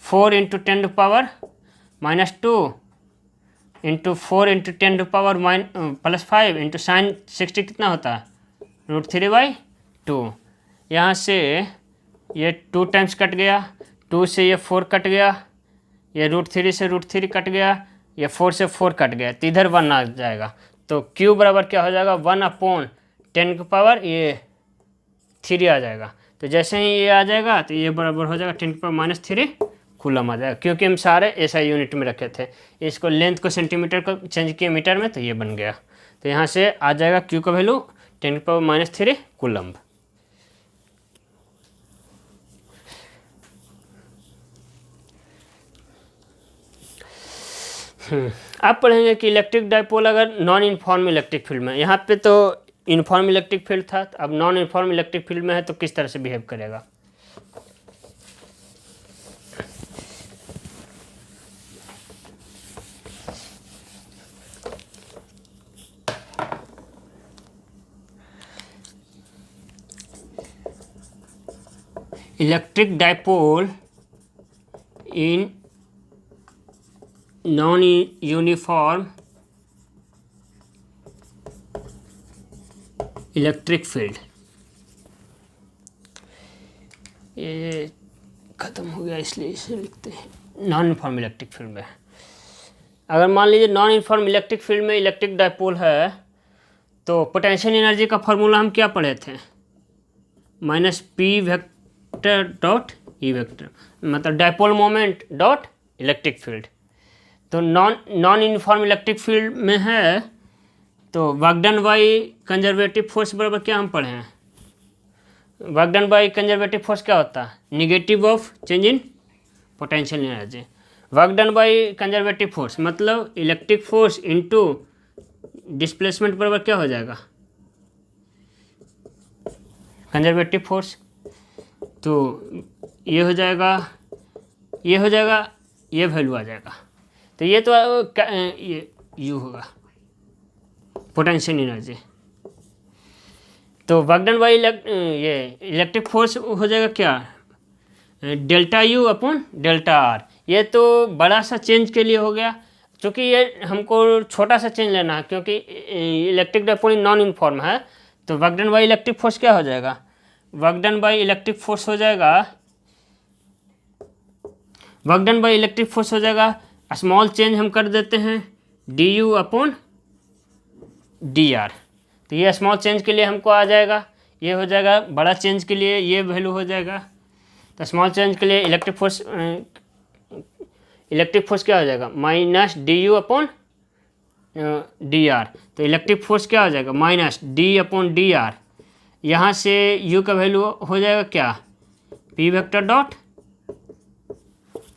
4 × 10⁻⁻² इंटू 4 × 10⁻⁻5 इंटू साइन 60 कितना होता है √3/2। यहाँ से ये 2 टाइम्स कट गया, 2 से ये 4 कट गया, ये √3 से √3 कट गया, ये 4 से 4 कट गया तो इधर 1 आ जाएगा, तो Q बराबर क्या हो जाएगा 1/10 ये 3 आ जाएगा। तो जैसे ही ये आ जाएगा तो ये बराबर हो जाएगा 10⁻³ कूलम आ जाएगा, क्योंकि हम सारे ऐसा यूनिट में रखे थे। इसको लेंथ को सेंटीमीटर को चेंज किए मीटर में तो ये बन गया। तो यहाँ से आ जाएगा Q का वैल्यू 10⁻³ कूलम। अब पढ़ेंगे कि इलेक्ट्रिक डाइपोल अगर नॉन यूनिफॉर्म इलेक्ट्रिक फील्ड में, यहाँ पे तो यूनिफॉर्म इलेक्ट्रिक फील्ड था, अब नॉन यूनिफॉर्म इलेक्ट्रिक फील्ड में है तो किस तरह से बिहेव करेगा। Electric dipole in non uniform electric field, ये ख़त्म हो गया इसलिए इसे लिखते हैं नॉन यूनिफॉर्म इलेक्ट्रिक फील्ड में। अगर मान लीजिए नॉन यूनिफॉर्म इलेक्ट्रिक फील्ड में इलेक्ट्रिक डाइपोल है तो पोटेंशियल एनर्जी का फॉर्मूला हम क्या पढ़े थे, -P vector dot E vector, मतलब dipole moment dot electric field. तो नॉन यूनिफॉर्म इलेक्ट्रिक फील्ड में है तो work done by conservative force बराबर क्या हम पढ़े हैं, work done by conservative force क्या होता है, negative of change in potential energy. Work done by conservative force मतलब इलेक्ट्रिक फोर्स इनटू डिस्प्लेसमेंट बराबर क्या हो जाएगा, कंजर्वेटिव फोर्स। तो ये हो जाएगा, ये हो जाएगा, ये वैल्यू आ जाएगा। तो ये तो ये यू होगा पोटेंशियल एनर्जी। तो वर्क डन बाई ये इलेक्ट्रिक फोर्स हो जाएगा क्या, ΔU/ΔR। ये तो बड़ा सा चेंज के लिए हो गया, क्योंकि ये हमको छोटा सा चेंज लेना है, क्योंकि इलेक्ट्रिक डाइपोल नॉन यूनिफॉर्म है। तो work done by electric force क्या हो जाएगा, work done by electric force हो जाएगा, work done by electric force हो जाएगा, स्मॉल चेंज हम कर देते हैं DU/DR। तो ये स्मॉल चेंज के लिए हमको आ जाएगा, ये हो जाएगा बड़ा चेंज के लिए ये वैल्यू हो जाएगा। तो स्मॉल चेंज के लिए इलेक्ट्रिक फोर्स क्या हो जाएगा, -DU/DR। तो इलेक्ट्रिक फोर्स क्या हो जाएगा, -D/DR। यहाँ से U का वैल्यू हो जाएगा क्या, P vector dot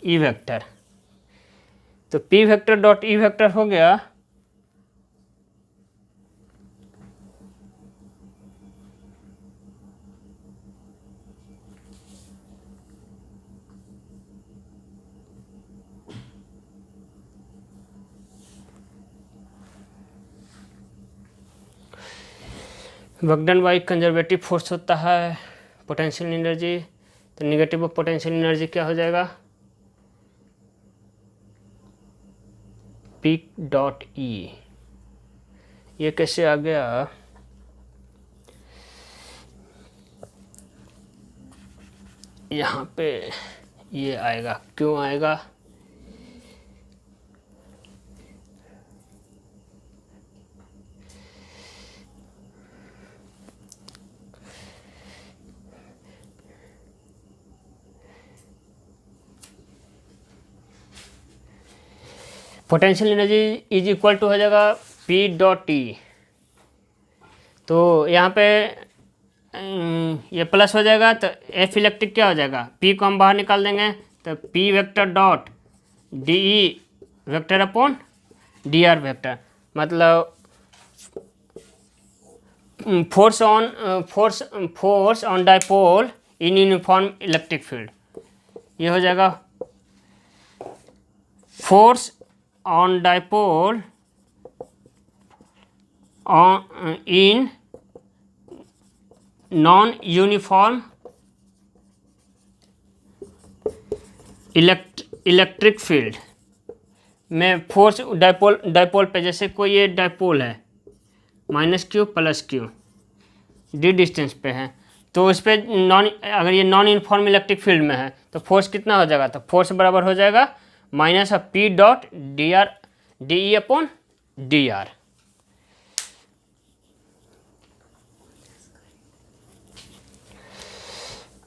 E vector. तो P vector dot E vector हो गया, work done by conservative force होता है पोटेंशियल एनर्जी। तो निगेटिव ऑफ पोटेंशियल एनर्जी क्या हो जाएगा, P डॉट E। ये कैसे आ गया, यहाँ पे ये आएगा, क्यों आएगा, potential energy is equal to हो जाएगा P डॉट E। तो यहाँ पे ये प्लस हो जाएगा तो F इलेक्ट्रिक क्या हो जाएगा, P को हम बाहर निकाल देंगे तो P वेक्टर डॉट DE वेक्टर/DR वेक्टर, मतलब force on dipole in uniform electric field. ये हो जाएगा force on dipole in non uniform electric field में। फोर्स डाइपोल पे, जैसे कोई ये डाइपोल है -Q + Q d डिस्टेंस पे है, तो उस पर अगर ये नॉन यूनिफॉर्म इलेक्ट्रिक फील्ड में है तो फोर्स कितना हो जाएगा, तो फोर्स बराबर हो जाएगा -P dot DE upon DR।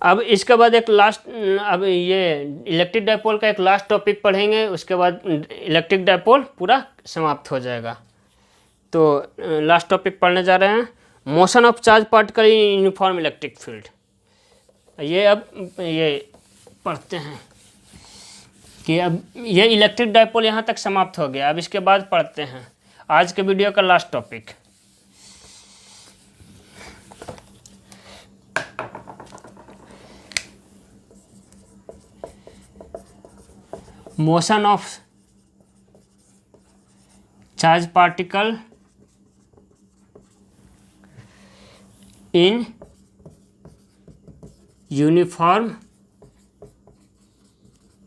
अब इसके बाद एक लास्ट, अब ये इलेक्ट्रिक डायपोल का एक लास्ट टॉपिक पढ़ेंगे, उसके बाद इलेक्ट्रिक डायपोल पूरा समाप्त हो जाएगा। तो लास्ट टॉपिक पढ़ने जा रहे हैं, motion of charge particle in uniform electric field. ये अब ये पढ़ते हैं कि अब ये इलेक्ट्रिक डायपोल यहाँ तक समाप्त हो गया। अब इसके बाद पढ़ते हैं आज के वीडियो का last topic. Motion of charge particle in uniform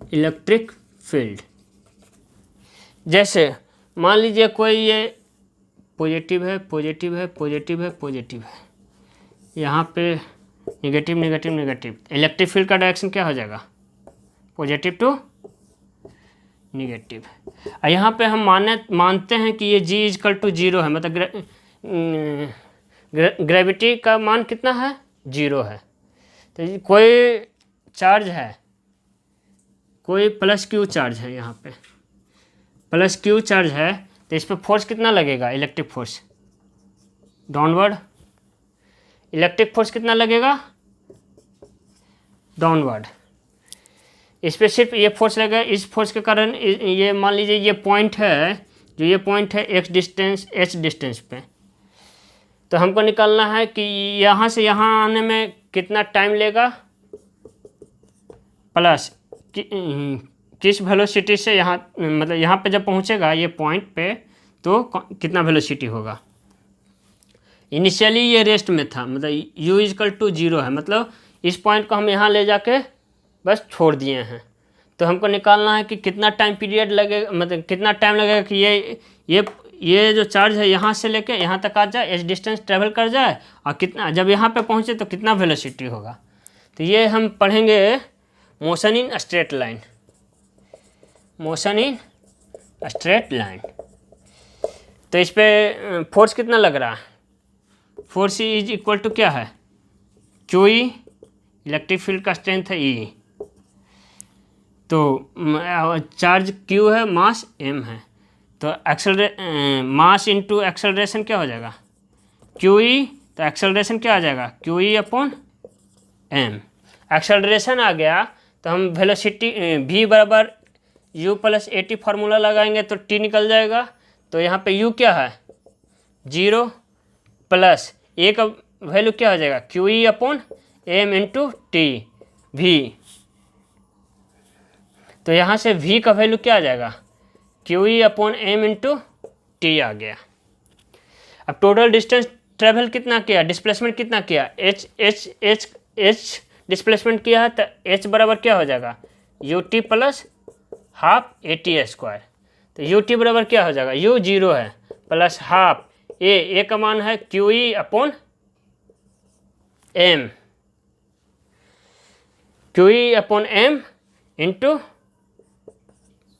electric field. जैसे मान लीजिए कोई ये पॉजिटिव है, पॉजिटिव है, पॉजिटिव है, पॉजिटिव है, यहाँ पे negative negative negative, electric field का डायरेक्शन क्या हो जाएगा? Positive to negative. और यहाँ पे हम मानते हैं कि ये G इजकल टू 0 है, मतलब ग्रेविटी का मान कितना है? 0 है। तो कोई चार्ज है, कोई प्लस क्यू चार्ज है, यहाँ पे प्लस क्यू चार्ज है, तो इस पर फोर्स कितना लगेगा? Electric force downward. Electric force कितना लगेगा? डाउनवर्ड। इस पर सिर्फ ये फोर्स लगेगा। इस फोर्स के कारण ये मान लीजिए ये पॉइंट है, जो ये पॉइंट है x डिस्टेंस h डिस्टेंस पे, तो हमको निकालना है कि यहाँ से यहाँ आने में कितना टाइम लेगा, प्लस किस वेलोसिटी से यहाँ, मतलब यहाँ पे जब पहुँचेगा ये पॉइंट पे तो कितना वेलोसिटी होगा। इनिशियली ये रेस्ट में था, मतलब u इजकल टू 0 है, मतलब इस पॉइंट को हम यहाँ ले जाके बस छोड़ दिए हैं। तो हमको निकालना है कि कितना टाइम पीरियड लगेगा, मतलब कितना टाइम लगेगा कि ये जो चार्ज है यहाँ से लेके यहाँ तक आ जाए, h डिस्टेंस ट्रेवल कर जाए, और कितना जब यहाँ पे पहुँचे तो कितना वेलोसिटी होगा। तो ये हम पढ़ेंगे motion in straight line. Motion in straight line. तो इस पे फोर्स कितना लग रहा है? फोर्स इज इक्वल टू क्या है? QE, इलेक्ट्रिक फील्ड का स्ट्रेंथ है E, तो चार्ज Q है, मास M है, तो मास इंटू एक्सेलरेशन क्या हो जाएगा? QE। तो एक्सेलरेशन क्या आ जाएगा? QE upon M। एक्सेलरेशन आ गया तो हम वेलोसिटी v बराबर u प्लस AT फार्मूला लगाएंगे तो t निकल जाएगा। तो यहाँ पे u क्या है? 0 प्लस a का वैल्यू क्या हो जाएगा? QE upon M into T v। तो यहाँ से v का वैल्यू क्या आ जाएगा? QE upon M into T आ गया। अब टोटल डिस्टेंस ट्रेवल कितना किया, डिस्प्लेसमेंट कितना किया? h डिस्प्लेसमेंट किया है, तो h बराबर क्या हो जाएगा? ut plus half AT²। तो ut बराबर क्या हो जाएगा? u 0 है, प्लस हाफ a का मान है QE upon M, QE upon M into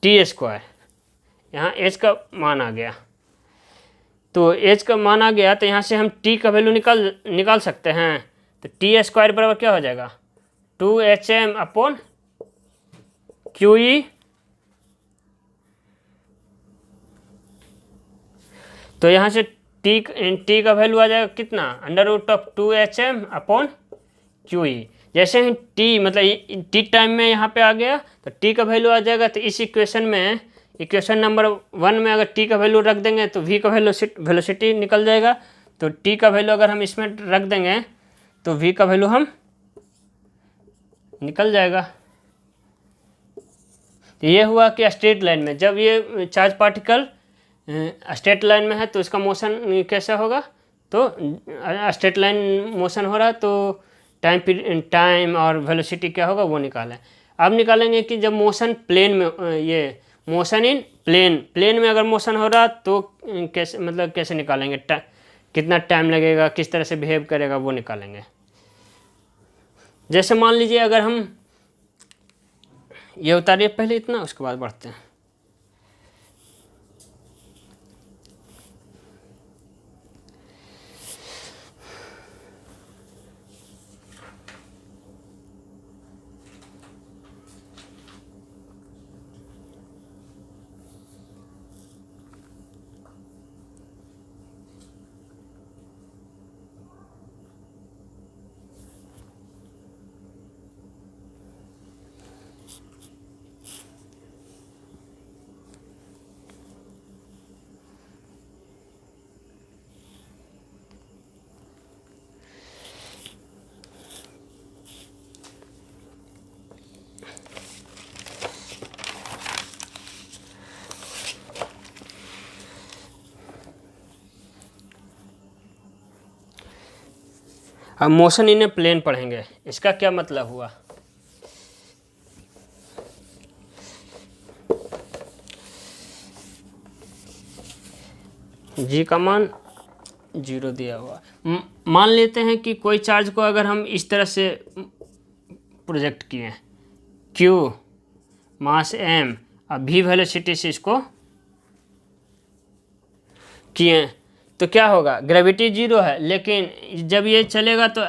T²। यहाँ h का मान आ गया, तो h का मान आ गया, तो यहाँ से हम t का वैल्यू निकाल सकते हैं। तो T² बराबर क्या हो जाएगा? 2HM upon QE। तो यहाँ से t का वैल्यू आ जाएगा कितना? √2HM upon QE। जैसे ही t मतलब t टाइम में यहाँ पे आ गया तो t का वैल्यू आ जाएगा। तो इस इक्वेशन में, इक्वेशन नंबर 1 में अगर t का वैल्यू रख देंगे तो v का वेलोसिटी निकल जाएगा। तो t का वैल्यू अगर हम इसमें रख देंगे तो v का वैल्यू हम निकल जाएगा। तो ये हुआ कि स्ट्रेट लाइन में जब ये चार्ज पार्टिकल स्ट्रेट लाइन में है तो इसका मोशन कैसे होगा? तो स्ट्रेट लाइन मोशन हो रहा है तो टाइम और वेलोसिटी क्या होगा वो निकालें। अब निकालेंगे कि जब मोशन प्लेन में, ये मोशन इन प्लेन में अगर मोशन हो रहा तो कैसे, मतलब कैसे निकालेंगे? कितना टाइम लगेगा, किस तरह से बिहेव करेगा वो निकालेंगे। जैसे मान लीजिए अगर हम ये उतारिए पहले इतना, उसके बाद बढ़ते हैं। अब मोशन इन ए प्लेन पढ़ेंगे, इसका क्या मतलब हुआ। जी का मान 0 दिया हुआ। मान लेते हैं कि कोई चार्ज को अगर हम इस तरह से प्रोजेक्ट किए, Q मास M और V वेलोसिटी से इसको किए, तो क्या होगा, ग्रेविटी 0 है, लेकिन जब ये चलेगा तो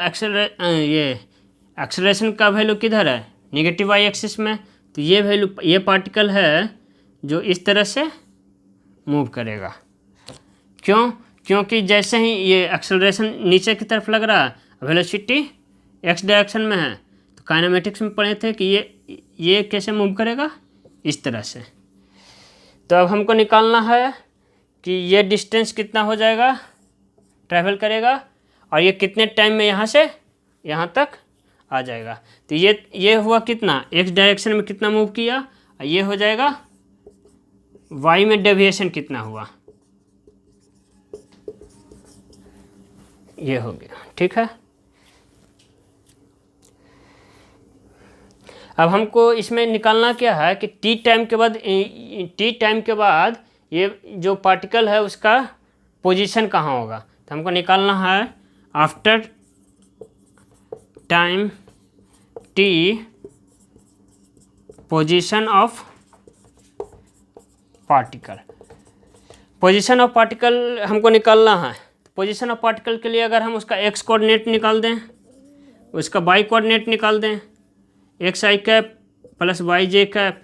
एक्सेलरेशन का वैल्यू किधर है, नेगेटिव वाई एक्सिस में। तो ये वैल्यू, ये पार्टिकल है जो इस तरह से मूव करेगा। क्यों, क्योंकि जैसे ही ये एक्सेलरेशन नीचे की तरफ लग रहा है, वेलोसिटी एक्स डायरेक्शन में है। तो काइनेमेटिक्स में पढ़े थे कि ये कैसे मूव करेगा, इस तरह से। तो अब हमको निकालना है कि ये डिस्टेंस कितना हो जाएगा, ट्रैवल करेगा, और ये कितने टाइम में यहाँ से यहाँ तक आ जाएगा। तो ये हुआ कितना, एक्स डायरेक्शन में कितना मूव किया, और ये हो जाएगा वाई में डेविएशन कितना हुआ, ये हो गया। ठीक है, अब हमको इसमें निकालना क्या है कि टी टाइम के बाद ये जो पार्टिकल है उसका पोजीशन कहाँ होगा। तो हमको निकालना है after time T position of particle. Position of particle हमको निकालना है। पोजीशन ऑफ पार्टिकल के लिए अगर हम उसका एक्स कोऑर्डिनेट निकाल दें, उसका वाई कोऑर्डिनेट निकाल दें, x I cap plus Y J cap,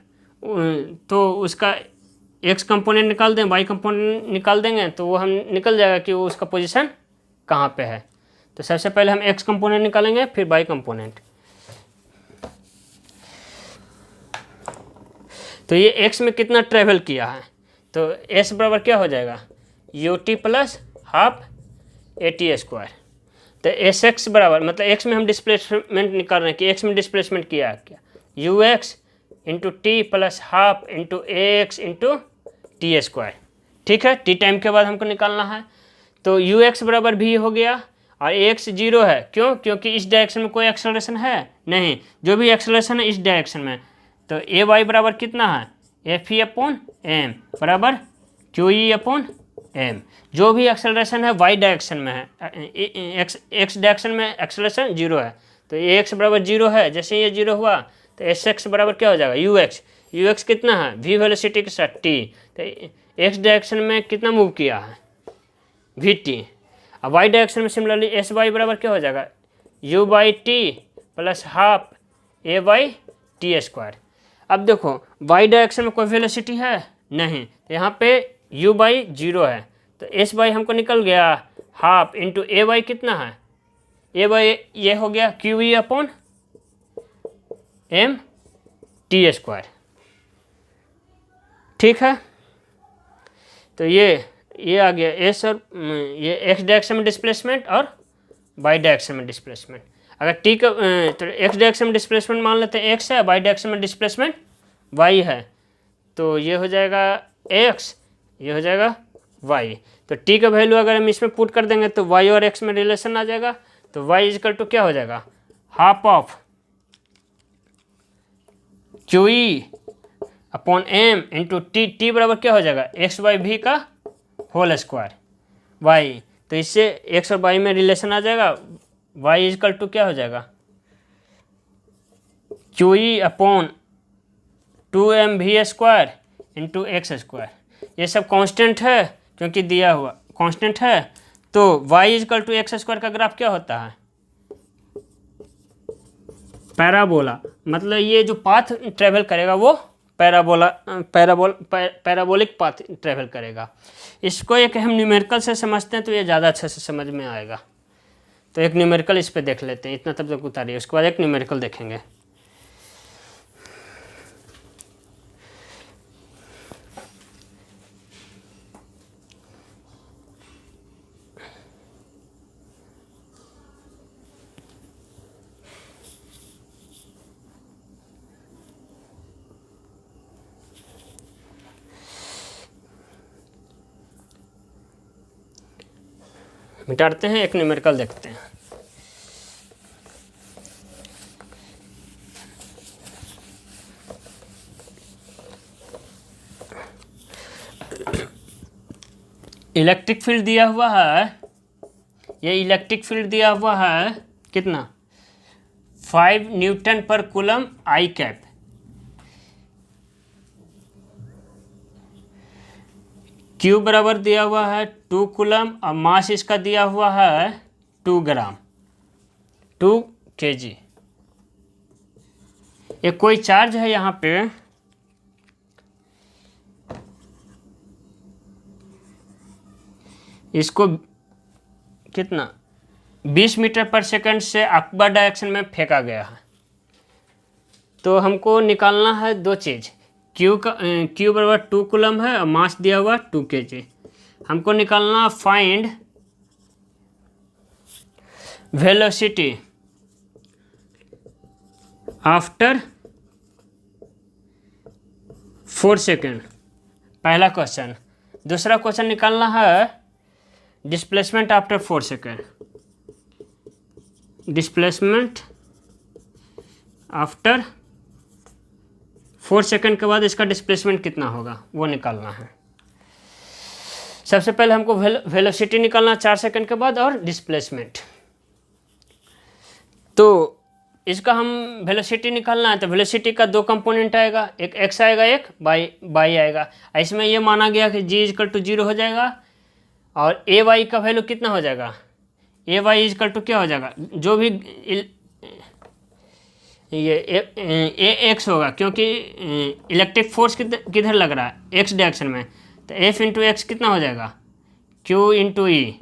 तो उसका एक्स कंपोनेंट निकाल दें, वाई कंपोनेंट निकाल देंगे, तो वो हम निकल जाएगा कि वो उसका पोजीशन कहाँ पे है। तो सबसे पहले हम एक्स कंपोनेंट निकालेंगे, फिर वाई कंपोनेंट। तो ये एक्स में कितना ट्रेवल किया है, तो एस बराबर क्या हो जाएगा, U T plus half A T square. तो एस एक्स बराबर, मतलब एक्स में हम डिस्प्लेसमेंट निकाल रहे हैं कि एक्स में डिस्प्लेसमेंट किया है क्या, you x into T plus half into A x into T square. ठीक है, टी टाइम के बाद हमको निकालना है। तो यू एक्स बराबर भी हो गया, और ए एक्स 0 है। क्यों, क्योंकि इस डायरेक्शन में कोई एक्सेलरेशन है नहीं, जो भी एक्सेलरेशन है इस डायरेक्शन में। तो ए वाई बराबर कितना है, एफ ई अपॉन एम बराबर क्यू ई अपॉन एम। जो भी एक्सेलरेशन है वाई डायरेक्शन में है, एक्स डायरेक्शन में एक्सेलरेशन 0 है। तो ए एक्स बराबर 0 है, जैसे ये 0 हुआ तो एस एक्स बराबर क्या हो जाएगा, यू एक्स कितना है, वी वेलोसिटी के साथ टी। तो एक्स डायरेक्शन में कितना मूव किया है, वी टी। अब वाई डायरेक्शन में सिमिलरली एस वाई बराबर क्या हो जाएगा, U by T plus half A by T square. अब देखो वाई डायरेक्शन में कोई वेलोसिटी है नहीं, तो यहाँ पे यू बाई 0 है, तो एस बाई हमको निकल गया हाफ इंटू ए बाई कितना है, ए बाई ये हो गया Q E upon M T square. ठीक है, तो ये आ गया एस, और ये एक्स डायरेक्शन में डिस्प्लेसमेंट और वाई डायरेक्शन में डिस्प्लेसमेंट। अगर टी का तो एक्स डायरेक्शन में डिस्प्लेसमेंट मान लेते हैं एक्स है, वाई डायरेक्शन में डिस्प्लेसमेंट वाई है, तो ये हो जाएगा एक्स, ये हो जाएगा वाई। तो टी का वैल्यू अगर हम इसमें पुट कर देंगे तो वाई और एक्स में रिलेशन आ जाएगा। तो वाई इजकल टू क्या हो जाएगा, half of Q E upon M into T. T बराबर क्या हो जाएगा, एक्स बाई भी का होल स्क्वायर वाई। तो इससे एक्स और वाई में रिलेशन आ जाएगा, वाई इजकल टू क्या हो जाएगा, Q E upon 2m V square into X square. ये सब कांस्टेंट है क्योंकि दिया हुआ कांस्टेंट है। तो y is equal to X square का ग्राफ क्या होता है, पैराबोला। मतलब ये जो पाथ ट्रेवल करेगा वो पैराबोलिक पाथ ट्रेवल करेगा। इसको एक हम न्यूमेरिकल से समझते हैं तो ये ज़्यादा अच्छे से समझ में आएगा। तो एक न्यूमेरिकल इस पे देख लेते हैं, इतना तब तक उतारिए, उसके बाद एक न्यूमेरिकल देखेंगे। मिटाते हैं, एक न्यूमेरिकल देखते हैं। इलेक्ट्रिक फील्ड दिया हुआ है, ये इलेक्ट्रिक फील्ड दिया हुआ है कितना 5 न्यूटन पर कूलम आई कैप। क्यू बराबर दिया हुआ है 2 कूलम और मास इसका दिया हुआ है 2 ग्राम 2 kg। ये कोई चार्ज है यहाँ पे, इसको कितना 20 मीटर पर सेकंड से अपवर्ड डायरेक्शन में फेंका गया है। तो हमको निकालना है दो चीज़, क्यू बराबर 2 कूलम है और मास दिया हुआ 2 kg। हमको निकालना फाइंड वेलोसिटी आफ्टर 4 सेकेंड, पहला क्वेश्चन। दूसरा क्वेश्चन निकालना है displacement after 4 second, displacement after 4 second के बाद इसका डिस्प्लेसमेंट कितना होगा वो निकालना है। सबसे पहले हमको वेलोसिटी निकालना 4 सेकेंड के बाद और डिस्प्लेसमेंट। तो इसका हम वेलोसिटी निकालना है तो वेलोसिटी का 2 कंपोनेंट आएगा, एक x आएगा एक y आएगा। इसमें ये माना गया कि g = 0 हो जाएगा और ए वाई का वैल्यू कितना हो जाएगा, ए वाई = क्या हो जाएगा, जो भी ये ए एक्स होगा क्योंकि इलेक्ट्रिक फोर्स किधर लग रहा है एक्स डायरेक्शन में, तो एफ इंटू एक्स कितना हो जाएगा क्यू इंटू ई।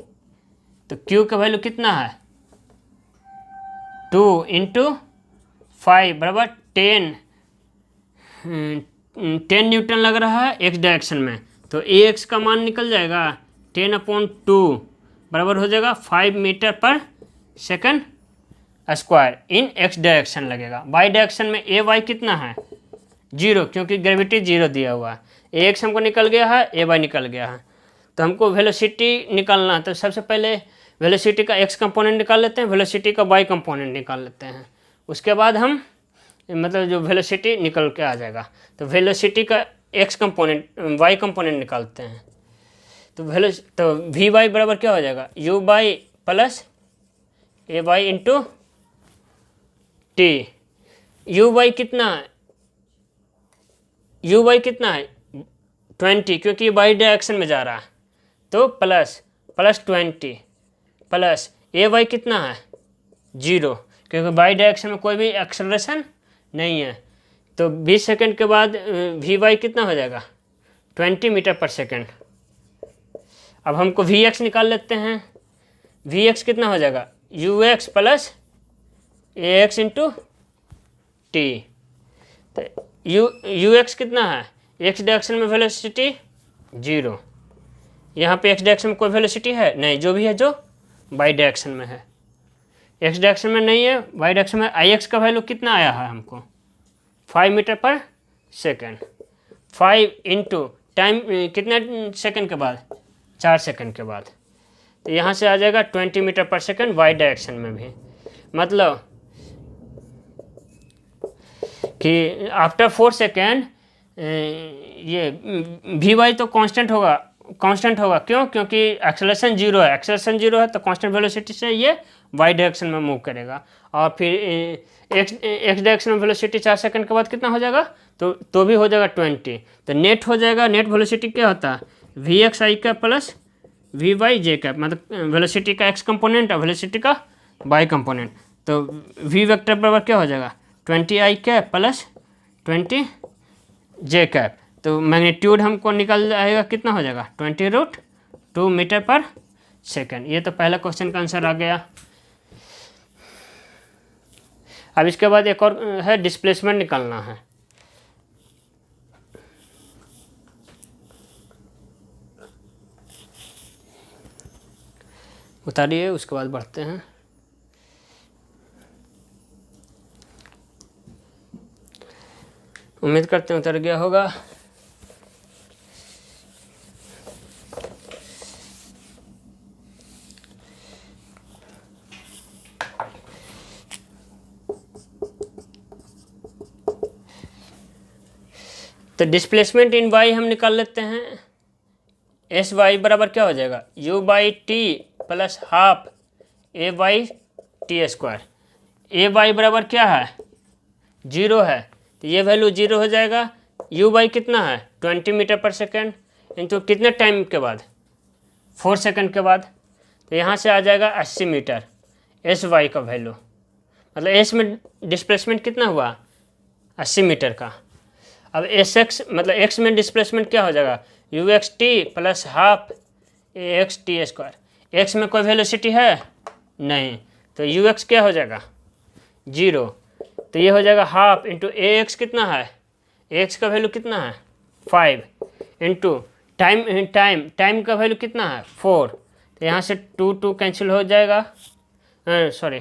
तो क्यू का वैल्यू कितना है 2 × 5 बराबर 10 न्यूटन लग रहा है एक्स डायरेक्शन में। तो ए एक्स का मान निकल जाएगा 10/2 बराबर हो जाएगा 5 मीटर पर सेकंड स्क्वायर इन एक्स डायरेक्शन लगेगा। वाई डायरेक्शन में ए वाई कितना है 0 क्योंकि ग्रेविटी 0 दिया हुआ है। ए एक्स हमको निकल गया है, ए वाई निकल गया है। तो हमको वेलोसिटी निकालना है, तो सबसे पहले वेलोसिटी का एक्स कंपोनेंट निकाल लेते हैं, वेलोसिटी का वाई कंपोनेंट निकाल लेते हैं। उसके बाद हम मतलब जो वेलोसिटी निकल के आ जाएगा तो वेलोसिटी का एक्स कंपोनेंट वाई कंपोनेंट निकालते हैं। तो वी वाई बराबर क्या हो जाएगा U by plus A Y into T. U Y कितना है 20 क्योंकि वाई डायरेक्शन में जा रहा है, तो प्लस 20 प्लस ए वाई कितना है 0 क्योंकि वाई डायरेक्शन में कोई भी एक्सेलरेशन नहीं है। तो 20 सेकंड के बाद वी वाई कितना हो जाएगा 20 मीटर पर सेकंड। अब हमको वी एक्स निकाल लेते हैं, वी एक्स कितना हो जाएगा you x plus A x into T. तो यू एक्स कितना है एक्स डायरेक्शन में वेलोसिटी 0, यहाँ पे एक्स डायरेक्शन में कोई वेलोसिटी है नहीं, जो भी है जो वाई डायरेक्शन में है, एक्स डायरेक्शन में नहीं है, वाई डायरेक्शन में। आई एक्स का वैल्यू कितना आया है हमको 5 मीटर पर सेकेंड। 5 इंटू टाइम कितने सेकंड के बाद 4 सेकंड के बाद, तो यहाँ से आ जाएगा 20 मीटर पर सेकंड वाई डायरेक्शन में भी। मतलब कि आफ्टर 4 सेकेंड ये वी वाई तो कांस्टेंट होगा क्यों, क्योंकि एक्सेलरेशन 0 है, एक्सेलरेशन 0 है तो कांस्टेंट वेलोसिटी से ये वाई डायरेक्शन में मूव करेगा। और फिर एक्स डायरेक्शन में वेलोसिटी 4 सेकंड के बाद कितना हो जाएगा तो भी हो जाएगा 20। तो नेट हो जाएगा, नेट वेलोसिटी क्या होता है V X I cap plus V Y J cap, मतलब वेलोसिटी का एक्स कंपोनेंट और वेलोसिटी का वाई कंपोनेंट। तो वी वेक्टर बराबर क्या हो जाएगा 20 I cap plus 20 J cap. तो मैग्नीट्यूड हमको निकल जाएगा कितना हो जाएगा 20√2 मीटर पर सेकेंड। ये तो पहला क्वेश्चन का आंसर आ गया। अब इसके बाद एक और है डिस्प्लेसमेंट निकालना है। उतारिए, उसके बाद बढ़ते हैं। उम्मीद करते हैं उतर गया होगा। तो डिस्प्लेसमेंट इन वाई हम निकाल लेते हैं। एस वाई बराबर क्या हो जाएगा, U by T plus half A by T square. A Y बराबर क्या है, 0 है, तो ये वैल्यू 0 हो जाएगा। यू बाई कितना है 20 मीटर पर सेकेंड, इंटू कितने टाइम के बाद, 4 सेकेंड के बाद, तो यहाँ से आ जाएगा 80 मीटर एस वाई का वैल्यू, मतलब एस में डिस्प्लेसमेंट कितना हुआ 80 मीटर का। अब एस एक्स मतलब एक्स में डिस्प्लेसमेंट क्या हो जाएगा, you x T plus half A x T square. X में कोई वेलोसिटी है नहीं, तो यू एक्स क्या हो जाएगा 0, तो ये हो जाएगा हाफ इंटू ए एक्स कितना है, एक्स का वैल्यू कितना है 5 इंटू टाइम का वैल्यू कितना है 4, तो यहाँ से 2 कैंसिल हो जाएगा, सॉरी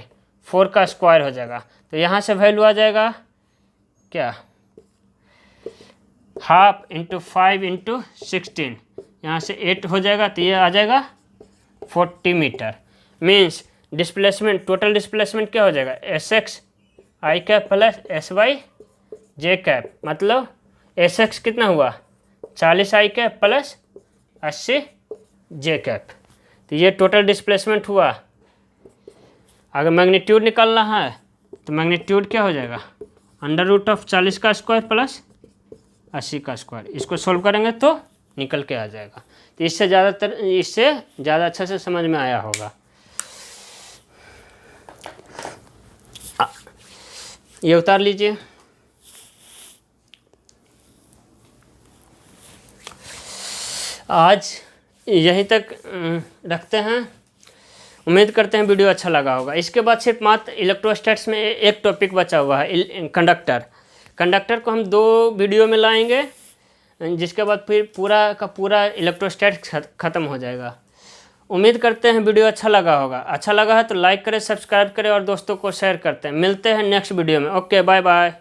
4 का स्क्वायर हो जाएगा, तो यहाँ से वैल्यू आ जाएगा क्या, हाफ इंटू 5 इंटू 16, यहाँ से 8 हो जाएगा, तो ये आ जाएगा 40 metre. Means displacement, total displacement क्या हो जाएगा, S X I cap plus S Y J cap, मतलब एस एक्स कितना हुआ 40 I cap plus 80 J cap, तो ये टोटल डिस्प्लेसमेंट हुआ। अगर मैग्नीट्यूड निकालना है तो मैग्नीट्यूड क्या हो जाएगा, अंडर रूट ऑफ 40 का स्क्वायर प्लस 80 का स्क्वायर, इसको सोल्व करेंगे तो निकल के आ जाएगा। तो इससे ज़्यादा अच्छा से समझ में आया होगा। ये उतार लीजिए। आज यहीं तक रखते हैं, उम्मीद करते हैं वीडियो अच्छा लगा होगा। इसके बाद सिर्फ मात्र इलेक्ट्रोस्टैट्स में एक टॉपिक बचा हुआ है, कंडक्टर को हम 2 वीडियो में लाएंगे, जिसके बाद फिर पूरा का पूरा इलेक्ट्रोस्टैट ख़त्म हो जाएगा। उम्मीद करते हैं वीडियो अच्छा लगा होगा। अच्छा लगा है तो लाइक करें, सब्सक्राइब करें और दोस्तों को शेयर करते हैं। मिलते हैं नेक्स्ट वीडियो में। Okay, bye bye.